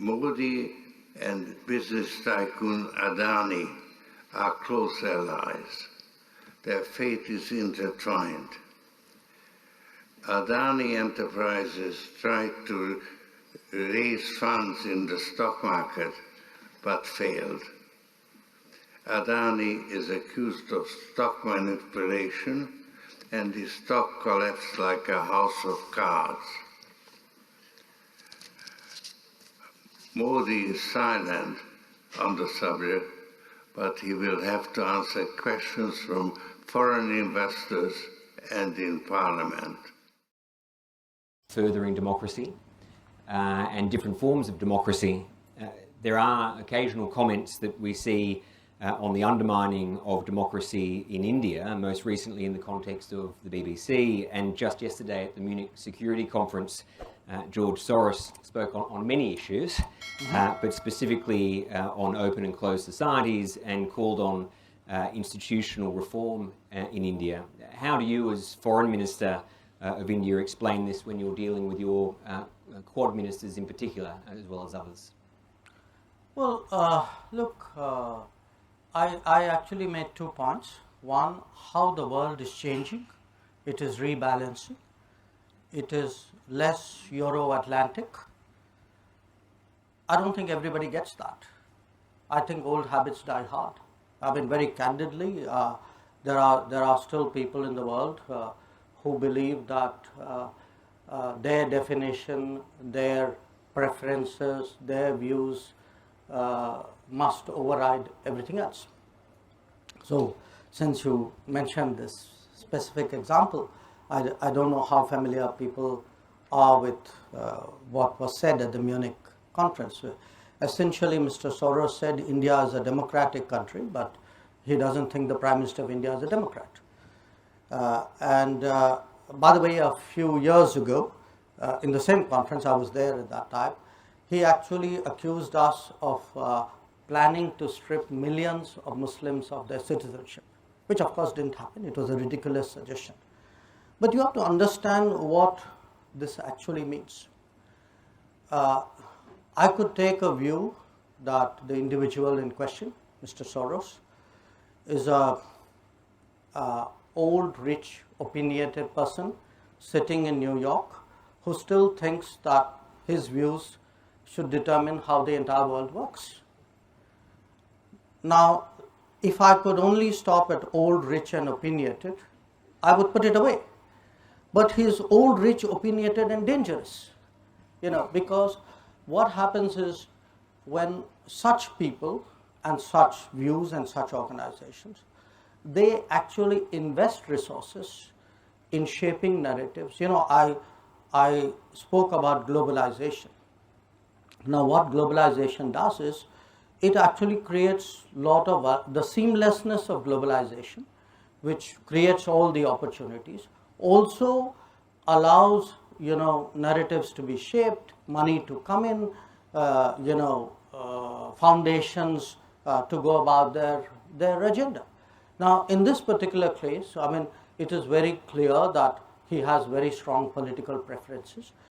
Modi and business tycoon Adani are close allies. Their fate is intertwined. Adani Enterprises tried to raise funds in the stock market but failed. Adani is accused of stock manipulation and his stock collapsed like a house of cards. Modi is silent on the subject, but he will have to answer questions from foreign investors and in Parliament. Furthering democracy and different forms of democracy, there are occasional comments that we see on the undermining of democracy in India, most recently in the context of the BBC, and just yesterday at the Munich Security Conference, George Soros spoke on many issues, but specifically on open and closed societies, and called on institutional reform in India. How do you, as Foreign Minister of India, explain this when you're dealing with your Quad ministers in particular, as well as others? Well, look, I actually made 2 points. One, how the world is changing. It is rebalancing. It is less Euro-Atlantic. I don't think everybody gets that. I think old habits die hard. I mean, very candidly, there are still people in the world who believe that their definition, their preferences, their views must override everything else. So, since you mentioned this specific example, I don't know how familiar people are with what was said at the Munich conference. Essentially, Mr. Soros said India is a democratic country, but he doesn't think the Prime Minister of India is a Democrat. By the way, a few years ago, in the same conference, I was there at that time, he actually accused us of planning to strip millions of Muslims of their citizenship, which of course didn't happen. It was a ridiculous suggestion. But you have to understand what this actually means. I could take a view that the individual in question, Mr. Soros, is a old, rich, opinionated person sitting in New York who still thinks that his views should determine how the entire world works. Now, if I could only stop at old, rich and opinionated, I would put it away. But he is old, rich, opinionated and dangerous, because what happens is when such people and such views and such organizations, they actually invest resources in shaping narratives. I spoke about globalization. Now, what globalization does is it actually creates a lot of the seamlessness of globalization, which creates all the opportunities, also allows narratives to be shaped, money to come in, foundations to go about their agenda. Now, in this particular case, I mean, it is very clear that he has very strong political preferences.